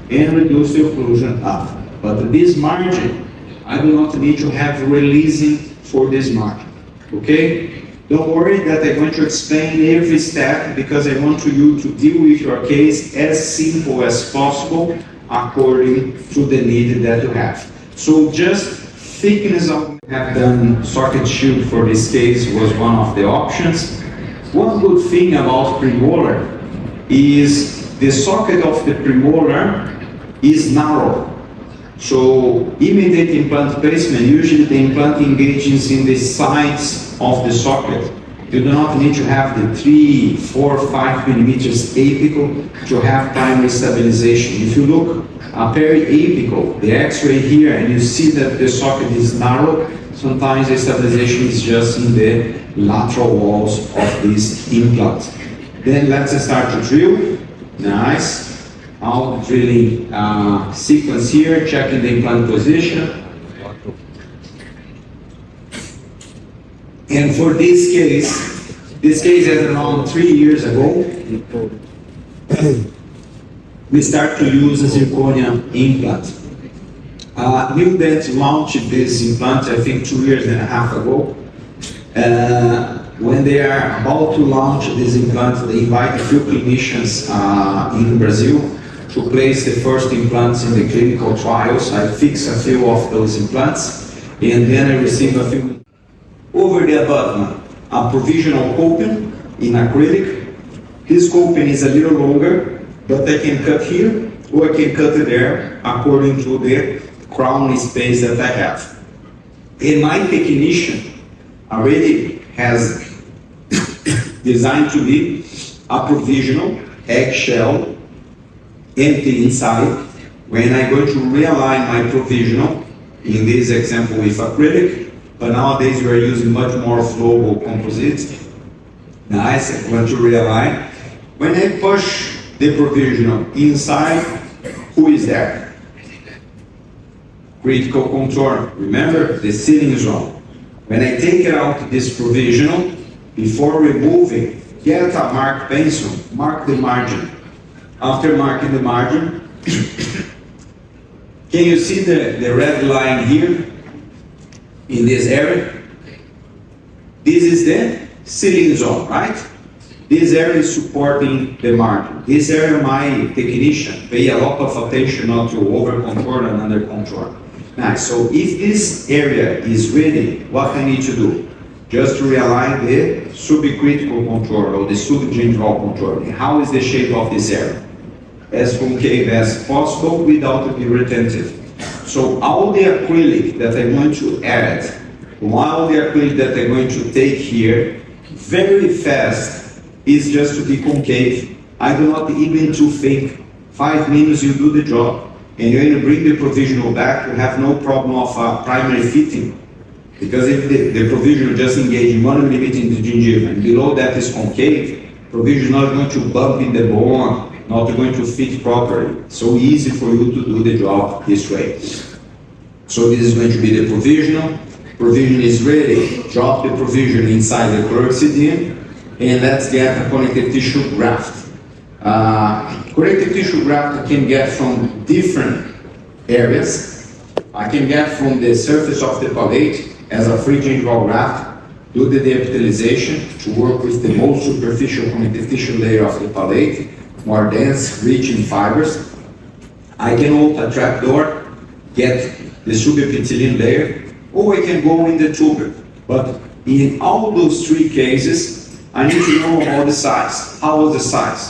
and reduce the occlusion up. But this margin, I do not need to have releasing for this margin, okay? Don't worry that I'm going to explain every step because I want you to deal with your case as simple as possible according to the need that you have. So just thickness of have done socket shield for this case was one of the options. One good thing about premolar is the socket of the premolar is narrow. So immediate implant placement, usually the implant engages in the sides of the socket. You do not need to have the 3, 4, 5 millimeters apical to have primary stabilization. If you look peri-apical, the x-ray here, and you see that the socket is narrow, sometimes the stabilization is just in the lateral walls of this implant. Then let's start to drill. Nice. All the drilling sequence here, checking the implant position. And for this case is around 3 years ago, we start to use a zirconia implant. Newdent launched this implant, I think 2.5 years ago. When they are about to launch this implant, they invite a few clinicians in Brazil to place the first implants in the clinical trials. I fixed a few of those implants, and then I received a few. Over the abutment, a provisional coping in acrylic. This coping is a little longer, but I can cut here, or I can cut it there, according to the crown space that I have. And my technician already has designed to be a provisional eggshell, empty inside. When I'm going to realign my provisional, in this example with acrylic, but nowadays we are using much more flowable composites. Nice, I want to realign. When I push the provisional inside, who is there? Critical contour. Remember, the sealing zone. When I take it out this provisional, before removing, get a mark pencil, mark the margin. After marking the margin, can you see the red line here in this area? This is the sealing zone, right? This area is supporting the margin. This area, my technician pay a lot of attention not to over contour and under contour. Nice. So if this area is ready, what I need to do? Just to realign the subcritical contour or the subgingival contour. And how is the shape of this area? As concave as possible without being retentive. So all the acrylic that I'm going to add, all the acrylic that I'm going to take here, very fast, is just to be concave. I do not even to think. 5 minutes you do the job, and you're going to bring the provisional back, you have no problem of primary fitting. Because if the provisional just engage 1 millimeter in the gingiva and below that is concave, provisional is not going to bump in the bone, not going to fit properly. So easy for you to do the job this way. So this is going to be the provisional. Provision is ready. Drop the provision inside the 𝐒𝐀𝐀, and let's get a connective tissue graft. Connective tissue graft I can get from different areas. I can get from the surface of the palate as a free gingival graft, do the deepitalization to work with the most superficial connective tissue layer of the palate, more dense, rich in fibers. I can open a trapdoor, get the subepithelial layer, or I can go in the tuber. But in all those 3 cases, I need to know about the size. How was the size?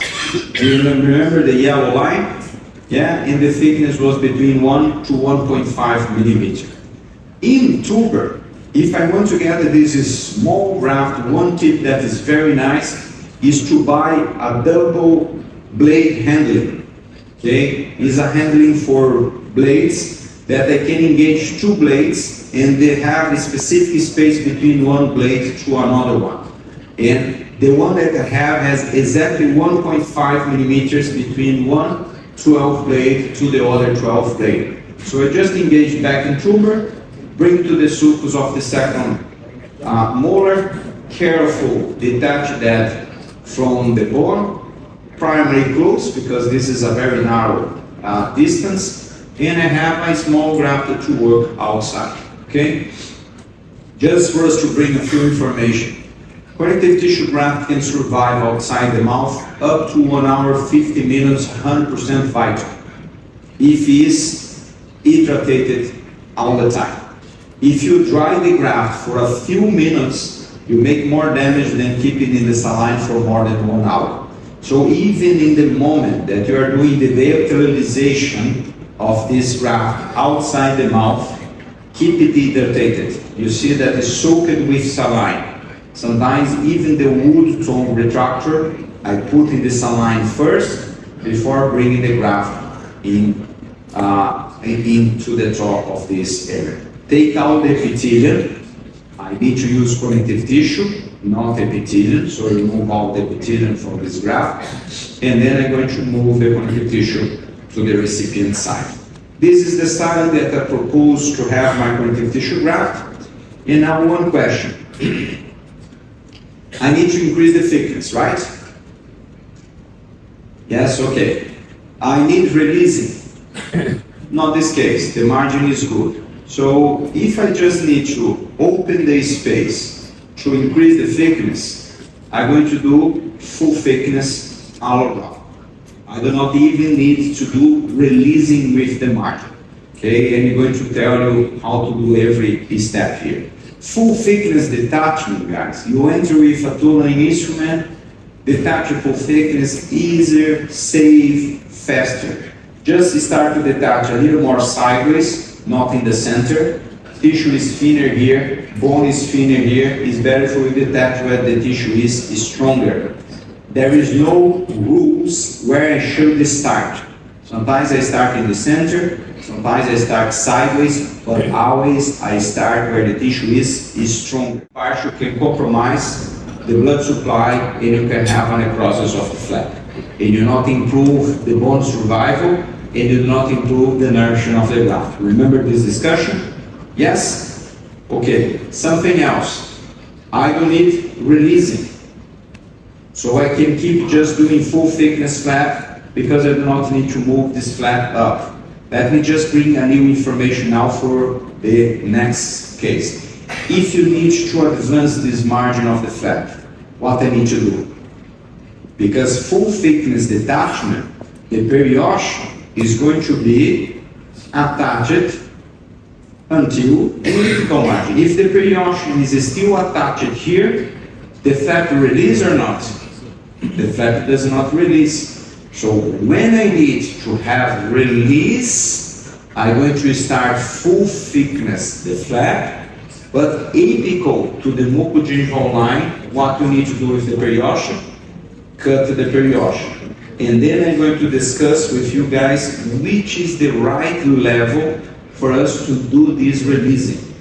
Do you remember the yellow line? Yeah, and the thickness was between 1 to 1.5 millimeter. In tuber, if I want to get this small graft, one tip that is very nice is to buy a double blade handling. Okay, is a handling for blades that I can engage 2 blades, and they have a specific space between one blade to another one. And the one that I have has exactly 1.5 millimeters between one 12 blade to the other 12 blade. So I just engage back in tuber, bring to the sulcus of the second molar, careful detach that from the bone, primary close, because this is a very narrow distance, and I have a small graft to work outside, okay? Just for us to bring a few information. Connective tissue graft can survive outside the mouth up to 1 hour, 50 minutes, 100% vital, if it is hydrated all the time. If you dry the graft for a few minutes, you make more damage than keeping it in the saline for more than 1 hour. So even in the moment that you are doing the deocclurization of this graft outside the mouth, keep it hydrated. You see that it's soaked with saline. Sometimes even the wood tongue retractor, I put in the saline first before bringing the graft in, into the top of this area. Take out the epithelium. I need to use connective tissue, not epithelium, so remove all the epithelium from this graft, and then I'm going to move the connective tissue to the recipient side. This is the side that I propose to have my connective tissue graft. And now one question. I need to increase the thickness, right? Yes, okay. I need releasing. Not this case, the margin is good. So if I just need to open the space to increase the thickness, I'm going to do full thickness all around. I do not even need to do releasing with the margin. Okay, and I'm going to tell you how to do every step here. Full thickness detachment, guys. You enter with a tooling instrument, detachable thickness, easier, safe, faster. Just start to detach a little more sideways, not in the center. Tissue is thinner here, bone is thinner here. It's better for you to detach where the tissue is stronger. There is no rules where I should start. Sometimes I start in the center, sometimes I start sideways, but always I start where the tissue is stronger. Partial can compromise the blood supply and you can have a necrosis of the flap. And you not improve the bone survival and you do not improve the nourishment of the graft. Remember this discussion? Yes? Okay, something else. I don't need releasing. So I can keep just doing full thickness flap because I do not need to move this flap up. Let me just bring a new information now for the next case. If you need to advance this margin of the flap, what I need to do? Because full thickness detachment, the periosteum is going to be attached until the elliptical margin. If the periosteum is still attached here, the flap release or not? The flap does not release. So when I need to have release, I'm going to start full thickness the flap, but apical to the mucogingival line. What you need to do with the periosteum? Cut the periosteum. And then I'm going to discuss with you guys which is the right level for us to do this releasing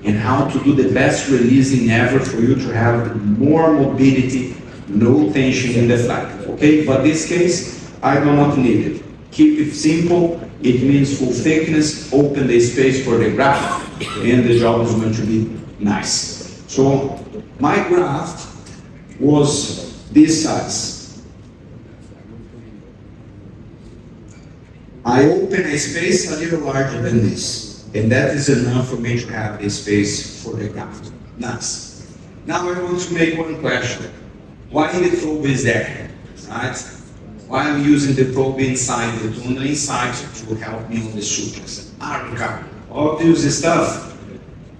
and how to do the best releasing ever for you to have more mobility, no tension in the flap. Okay, but this case, I do not need it. Keep it simple. It means full thickness, open the space for the graft, and the job is going to be nice. So my graft was this size. I open a space a little larger than this, and that is enough for me to have a space for the graft. Nice. Now I want to make one question. Why the probe is there? Right? Why I'm using the probe inside the tunnel inside to help me on the sutures? Ricardo, obvious stuff.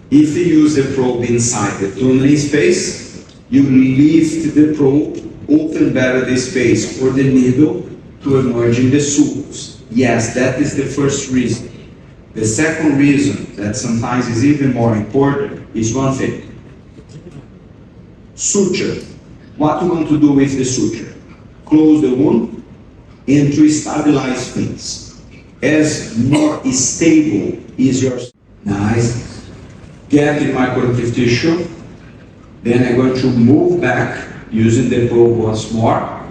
If you use the probe inside the tunneling space, you lift the probe, open better the space for the needle to emerge in the sulcus. Yes, that is the first reason. The second reason, that sometimes is even more important, is one thing. Suture. What you want to do with the suture? Close the wound and to stabilize things. As more stable is your... Nice. Get in my connective tissue. Then I'm going to move back using the probe once more.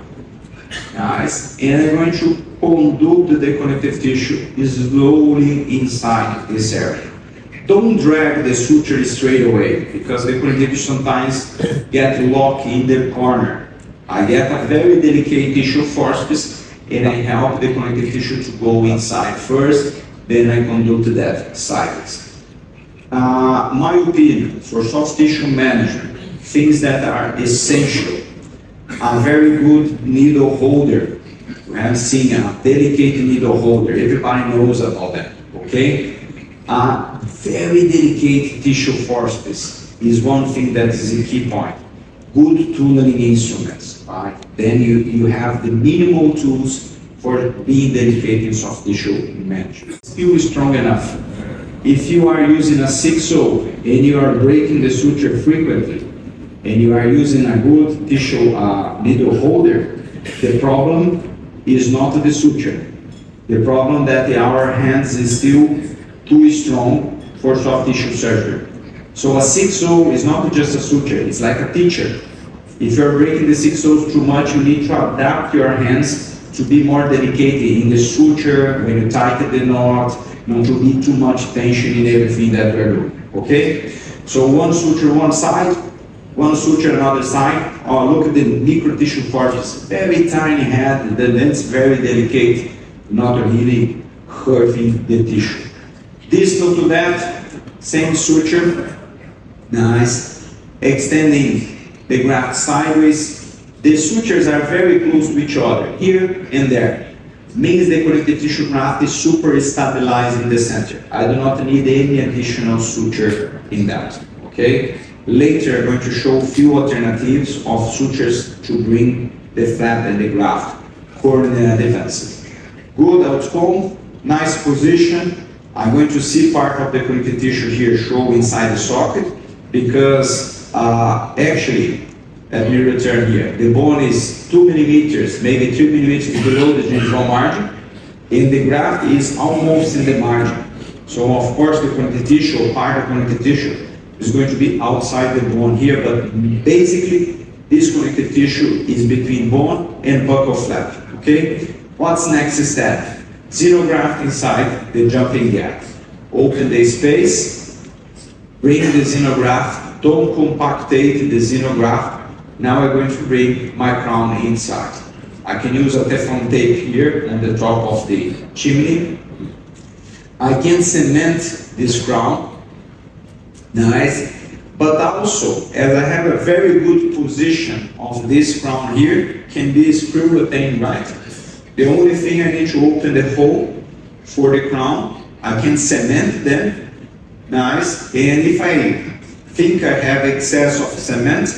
Nice. And I'm going to conduct the connective tissue slowly inside this area. Don't drag the suture straight away because the connective tissue sometimes get locked in the corner. I get a very delicate tissue forceps and I help the connective tissue to go inside first, then I conduct that sideways. My opinion for soft tissue management, things that are essential. A very good needle holder. We have seen a delicate needle holder. Everybody knows about that, okay? A very delicate tissue forceps is one thing that is a key point. Good tooling instruments, right? Then you have the minimal tools for being delicate in soft tissue management. Still strong enough. If you are using a 6-0 and you are breaking the suture frequently, and you are using a good tissue needle holder, the problem is not the suture. The problem that our hands is still too strong for soft tissue surgery. So a 6-0 is not just a suture, it's like a teacher. If you're breaking the 6-0s too much, you need to adapt your hands to be more delicate in the suture, when you tighten the knot, not to be too much tension in everything that we're doing, okay? So one suture one side, one suture another side. Oh, look at the micro tissue forceps, very tiny head, that's very delicate, not really hurting the tissue. Distal to that, same suture, nice, extending the graft sideways. The sutures are very close to each other, here and there. Means the connective tissue graft is super stabilized in the center. I do not need any additional suture in that, okay? Later, I'm going to show a few alternatives of sutures to bring the flap and the graft, cornea defensive. Good outcome, nice position. I'm going to see part of the connective tissue here show inside the socket, because actually, let me return here. The bone is 2 millimeters, maybe 3 millimeters below the gingival margin, and the graft is almost in the margin. So of course the connective tissue, part of the connective tissue, is going to be outside the bone here, but basically this connective tissue is between bone and buccal flap, okay? What's next step? Xenograft inside the jumping gap. Open the space, bring the xenograft, don't compactate the xenograft. Now I'm going to bring my crown inside. I can use a Teflon tape here on the top of the chimney. I can cement this crown. Nice, but also, as I have a very good position of this crown here, can be screw retained right. The only thing I need to open the hole for the crown, I can cement them, nice, and if I think I have excess of cement,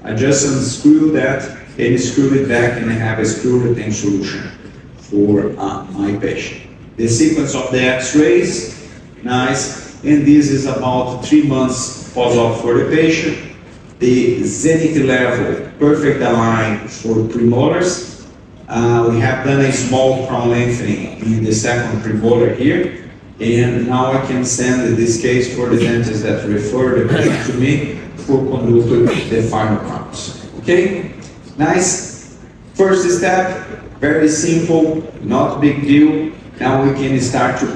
I just unscrew that and screw it back, and I have a screw retained solution for my patient. The sequence of the x-rays, nice. And this is about 3 months post-op for the patient. The zenith level, perfect aligned for premolars. We have done a small crown lengthening in the second premolar here. And now I can send this case for the dentist that refer the patient to me for conducting the final crowns. Okay? Nice. First step, very simple, not big deal. Now we can start to